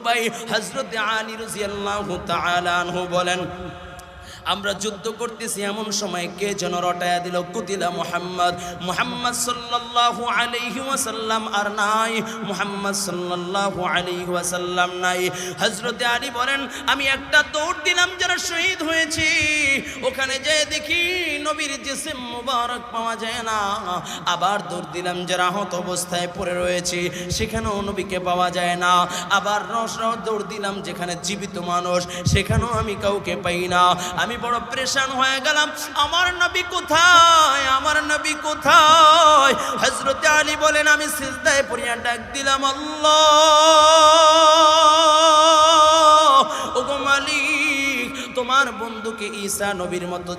ভাই হযরত আলী রাদিয়াল্লাহু তাআলা আনহু বলেন, আমরা যুদ্ধ করতেছি, এমন সময় কে যেন রটায়া দিল, কুতিলা মুহাম্মদ, মুহাম্মদ সাল্লাল্লাহু আলাইহি ওয়াসাল্লাম আর নাই, মুহাম্মদ সাল্লাল্লাহু আলাইহি ওয়াসাল্লাম নাই। হযরত আলী বলেন, আমি একটা দৌড় দিলাম যারা শহীদ হয়েছে, ওখানে যেয়ে দেখি নবীর জিসম মুবারক পাওয়া যায় না। আবার দৌড় দিলাম যারা আহত অবস্থায় পড়ে রয়েছে, সেখানেও নবীকে পাওয়া যায় না। আবার দৌড় দিলাম যেখানে জীবিত মানুষ, সেখানেও আমি কাউকে পাই না। আমি বড় পরেশান হয়ে গেলাম, আমার নবী কোথায়, আমার নবী কোথায়? হযরত আলী বলেন, আমি সিজদায় পড়িয়া ডাক দিলাম, আল্লাহ, ওগো মালিক, তোমার বন্ধুকে ঈসা নবীর মতো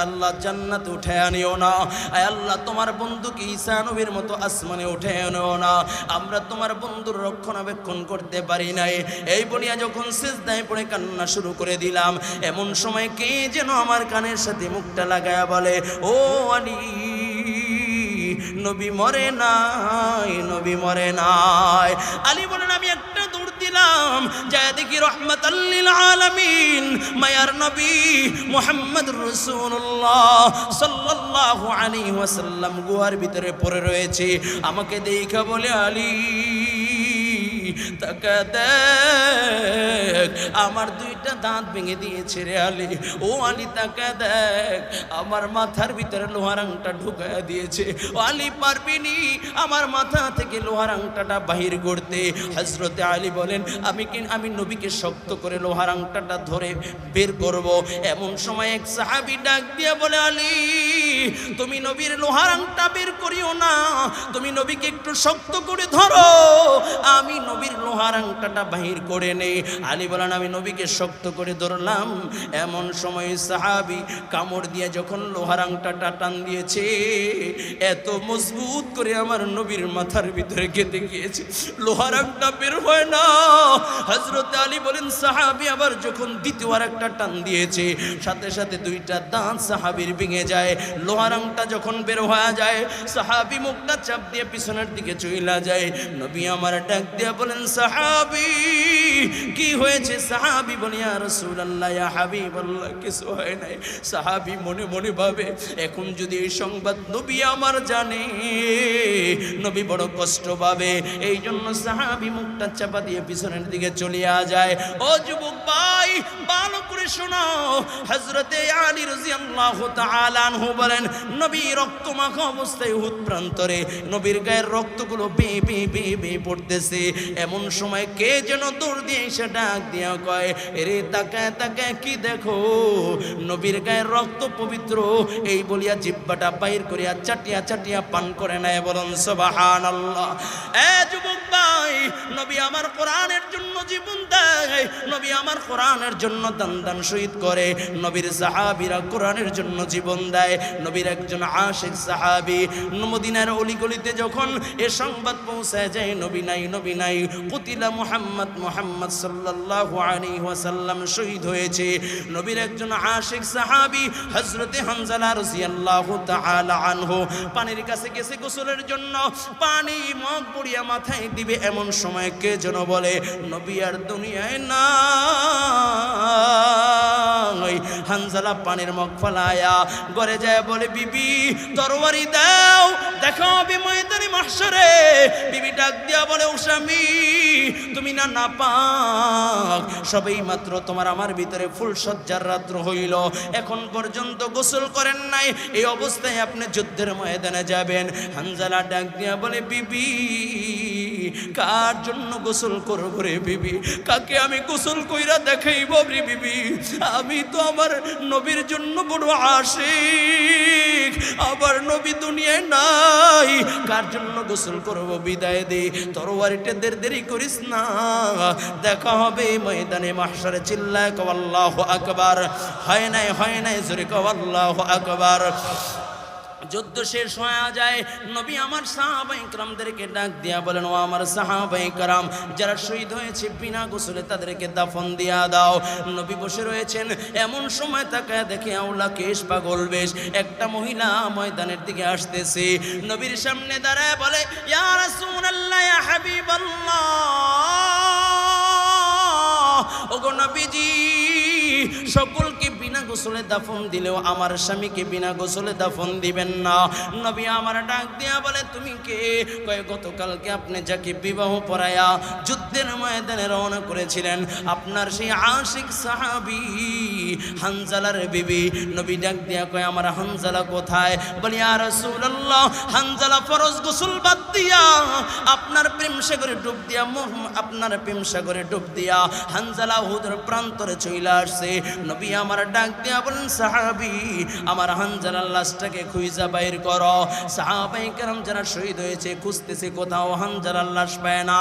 আল্লাহ জান্নাতে উঠায় আনিও না। আয় আল্লাহ, তোমার বন্ধুকে ঈসা নবীর মতো আসমানে উঠায় আনিও না। আমরা তোমার বন্ধুর রক্ষণাবেক্ষণ করতে পারি নাই। এই বলিয়া যখন সিজদায় পড়ে কান্না শুরু করে দিলাম, এমন সময় কে যেন আমার কানের সাথে মুখটা লাগায়া বলে, ও আলী, নবী মরে নাই, নবী মরে নাই। আলী বলেন, আমি একটা দৌড় দিলাম, যায় দেখি রাহমাতাল লিল আলামিন মায়ার নবী মুহাম্মদুর রাসূলুল্লাহ সাল্লাল্লাহু আলাইহি ওয়াসাল্লাম গুহার ভিতরে পড়ে রয়েছে। আমাকে দেখা বলে, আলী তাকা দেখ, আমার দুইটা দাঁত ভেঙে দিয়েছে রে আলী। ও আলী তাকা দেখ, আমার মাথার ভিতরে লোহার আংটা ঢুকায়া দিয়েছে। ও আলী, পারবিনি আমার মাথা থেকে লোহার আংটাটা বাহির করতে? হযরতে আলী বলেন, আমি নবীকে শক্ত করে লোহার আংটাটা ধরে বের করব। এমন সময় এক সাহাবী ডাক দিয়ে বলে, আলী, তুমি নবীর লোহার আংটা বের করিও না, তুমি নবীকে একটু শক্ত করে ধরো, আমি নবীর লোহার আংটাটা বাহির করে নেই। আলী বলেন, আমি নবীকে শক্ত করে ধরলাম। এমন সময় সাহাবী কামড় দিয়ে যখন লোহার আংটাটা টান দিয়েছে, এত মজবুত করে আমার নবীর মাথার ভিতরে গেঁথে গিয়েছে, লোহার আংটা বের হয় না। হযরত আলী বলেন, সাহাবী আবার যখন দ্বিতীয়বার একটা টান দিয়েছে, সাথে সাথে দুইটা দাঁত সাহাবীর ভেঙে যায়। লোহার আংটা যখন বের হয়ে যায়, সাহাবী মুখটা চাপ দিয়ে পিছনের দিকে চলে যায়। নবী আমার ডাক দিয়ে বলেন, সাহাবী কি হয়েছে? সাহাবী বলে, ইয়া রাসূলুল্লাহ, ইয়া হাবিবাল্লাহ, কিছু হয় নাই। সাহাবী মনে মনে ভাবে, এখন যদি এই সংবাদ নবী আমার জানে, নবী বড় কষ্ট পাবে। এই জন্য সাহাবী মুখটা চাপা দিয়ে পিছনের দিকে চলিয়া যায়। ও যুবক ভাই, ভালো করে শোনো, হযরতে আলী রাদিয়াল্লাহু তাআলা আনহু বলেন, নবী রক্তমাখা অবস্থায় উহুদ প্রান্তরে নবীর গায়ের রক্তগুলো বেয়ে বেয়ে বেয়ে বেয়ে পড়তেছে। এমন সময় কে যেন দৌড় দিয়ে এসে ডাক দিয়া কয়, এরে তাকায় তাকায় কি দেখো? নবীর গায়ের রক্ত পবিত্র। এই বলিয়া জিহ্বাটা বাইর করিয়া চাটিয়া চাটিয়া পান করে নেয়। বলুন সুবহানাল্লাহ। এ যুবক ভাই, নবী আমার কোরআনের জন্য জীবন দেয়, নবী আমার কোরআনের জন্য দান দান শহীদ করে। নবীর সাহাবীরা কোরআনের জন্য জীবন দেয়। নবীর একজন আশিক সাহাবী, মদিনার অলিগলিতে যখন এ সংবাদ পৌঁছায় যায়, নবী নাই, নবী নাই, কুতিলা মুহাম্মদ, মুহাম্মদ সাল্লাল্লাহু আলাইহি ওয়াসাল্লাম শহীদ হয়েছে। নবীর একজন আশিক সাহাবী হযরতে হানজালা রাদিয়াল্লাহু তাআলা আনহু পানির কাছে গেছে গোসলের জন্য, পানি মগ পড়িয়া মাথায় দিবে, এমন সময় কে যেন বলে, নবী আর দুনিয়ায় নাই। হানজালা পানির মগ ফলায়া ঘরে যায় বলে, বিবি তরবারি দাও, দেখা হবে ময়দানে মাহশরে। বিবি ডাক দিয়া বলে, ও স্বামী, তুমি না নাপাক, সবেই মাত্র তোমার আমার ভিতরে ফুল সজ্জার রাত্র হইল, এখন পর্যন্ত গোসল করেন নাই, এই অবস্থায় আপনি যুদ্ধের ময়দানে যাবেন। হানজালা ডাক দিয়া বলে, বিবি কার জন্য গোসল করব রে বিবি? কাকে আমি গোসল কইরা দেখাইব রে বিবি? আমি তো আমার নবীর জন্য বড় আশিক, আবার নবী দুনিয়ায় নাই, কার জন্য গোসল করব? বিদায় দে, তরবারিটা দেরি করিস না, দেখা হবে ময়দানে মাহশরে। চিল্লায় কও আল্লাহু আকবার। হয় নাই জোরে কও আল্লাহু আকবার। যুদ্ধ শেষ হয়ে যায়, নবী আমার সাহাবায়ে কেরামদেরকে ডাক দিয়া বলেন, ও আমার সাহাবায়ে কেরাম, যারা শহীদ হয়েছে বিনা গোসলে তাদেরকে দাফন দিয়া দাও। নবী বসে রয়েছেন, এমন সময় তাকায় দেখে আওলা কেশ পাগল বেশ একটা মহিলা ময়দানের দিকে আসতেছে। নবীর সামনে দাঁড়ায় বলে, ইয়া রাসূলুল্লাহ, ইয়া হাবিবাল্লাহ, নবীজি সকলকে বিনা গোসলে দাফন দিলেও আমার স্বামীকে বিনা গোসলে দাফন দিবেন না। নবী আমার ডাক দিয়া বলে তুমি কে? কয় গতকালকে আপনি যাকে বিবাহ পড়ায়া যুদ্ধের ময়দানে রওনা করেছিলেন আপনার সেই আশিক সাহাবী হানজালার বিবি। নবী ডাক দিয়া কয় আমার হানজালা কোথায়? বলি ইয়া রাসূলুল্লাহ হানজালা ফরজ গোসল বাদ দিয়া আপনার প্রেম সাগরে ডুব দিয়া আপনার প্রেম সাগরে ডুব দিয়া হানজালা উহুদের প্রান্তরে চলে আসছে। নবী আমার ডাক দিয়া বলেন সাহাবী আমার হানজালার লাশটাকে খুঁজা বাইর করো। সাহাবায়ে কেরাম যারা শহীদ হয়েছে খুঁজতেছে কোথাও হানজালার লাশ পায় না।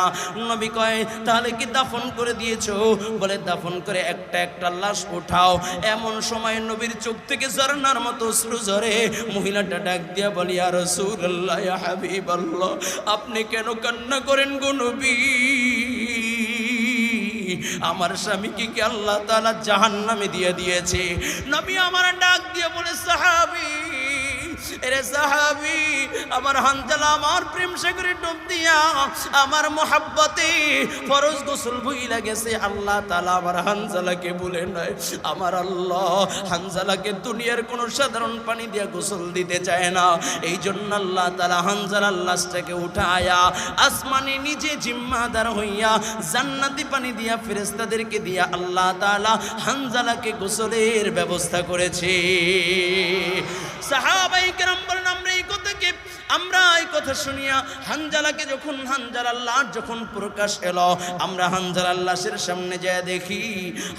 নবী কয় তাহলে কি দাফন করে দিয়েছো? বলে দাফন করে একটা একটা লাশ উঠাও। এমন সময় নবীর চোখ থেকে ঝর্ণার মতো অশ্রু ঝরে। মহিলাটা ডাক দিয়া বলি ইয়া রাসূলুল্লাহ ইয়া হাবিবাল্লাহ আপনি কেন কান্না করেন গো নবী? আমার স্বামীকে কি আল্লাহ তাআলা জাহান্নামে দিয়ে দিয়েছে? নবী আমার ডাক দিয়ে বলে সাহাবী এরে সাহাবী আমার হানজালা আমার প্রেম সাগরে ডুব দিয়া আমার মোহাব্বতে ফরজ গোসল ভুইলা গেছে। আল্লাহ তাআলা আমার হানজালাকে বলে নাই। আমার আল্লাহ হানজালাকে দুনিয়ার কোন সাধারণ পানি দিয়া গোসল দিতে চায় না। এই জন্য আল্লাহ তাআলা হানজালার লাশটাকে উঠায়া আসমানে নিজে জিম্মাদার হইয়া জান্নাতি পানি দিয়া ফেরেশতাদেরকে দিয়া আল্লাহ তাআলা হানজালাকে গোসলের ব্যবস্থা করেছে। সাহাবায়ে কেরাম বলেন আমরা এই কথা শুনিয়া হানজালাকে যখন হানজালার লাশ যখন প্রকাশ এলো আমরা হানজালার লাশের সামনে যায় দেখি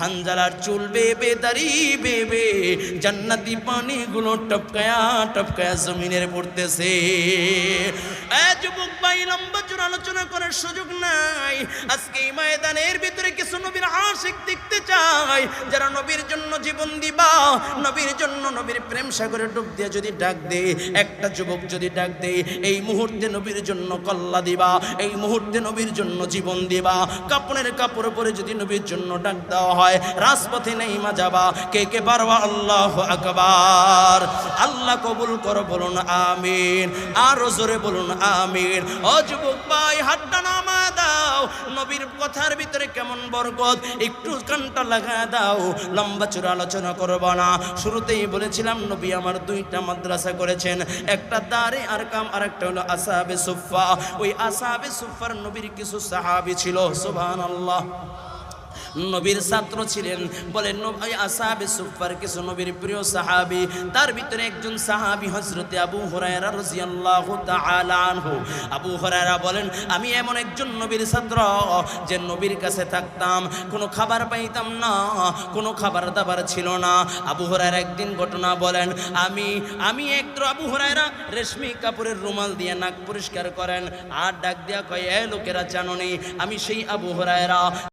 হানজালার চুল বেবে দাড়ি বেবে জান্নাতি পানিগুলো টপকায়া টপকায়া জমিনের পড়তেছে। যুবক ভাই লম্বা চূড়া আলোচনা করার সুযোগ নাই। আজকে এই ময়দানের ভিতরে কিছু নবীর আশিক দেখতে চাই যারা নবীর জন্য জীবন দিবা, নবীর জন্য নবীর প্রেম সাগরে ডুব দিয়ে যদি ডাক দে, একটা যুবক যদি ডাক দে এই মুহূর্তে নবীর জন্য কল্লা দিবা, এই মুহূর্তে নবীর জন্য জীবন দিবা, কাপড়ের কাপড় পরে যদি নবীর জন্য ডাক দেওয়া হয় রাজপথে নেইমা যাবা। কে কে পারবা? আল্লাহু আকবার। আল্লাহ কবুল করো বলুন আমিন। আরো জোরে বলুন আমিন। ও যুবক ভাই হাতটা নামা দাও। নবীর কথার ভিতরে কেমন বরকত একটু কানটা লাগা দাও। লম্বা চূড়া আলোচনা করব না। শুরুতেই বলেছিলাম নবী আমার দুইটা মাদ্রাসা করেছেন, একটা দারে আরকাম আর একটা হলো আসহাবে সুফফা। ওই আসহাবে সুফফার নবীর কিছু সাহাবী ছিল সুবহানাল্লাহ নবীর ছাত্র ছিলেন। বলেন আসহাবে সুফফার কিছু নবীর প্রিয় সাহাবী, তার ভিতরে একজন সাহাবী হযরতে আবু হুরায়রা রাদিয়াল্লাহু তাআলা আনহু। আবু হুরায়রা বলেন আমি এমন একজন নবীর ছাত্র যে নবীর কাছে থাকতাম, কোনো খাবার পাইতাম না, কোনো খাবার দাবার ছিল না। আবু হুরায়রা একদিন ঘটনা বলেন আমি একটু আবু হুরায়রা রেশমি কাপড়ের রুমাল দিয়ে নাক পরিষ্কার করেন আর ডাক দিয়া কয় এ লোকেরা জানো নি আমি সেই আবু হুরায়রা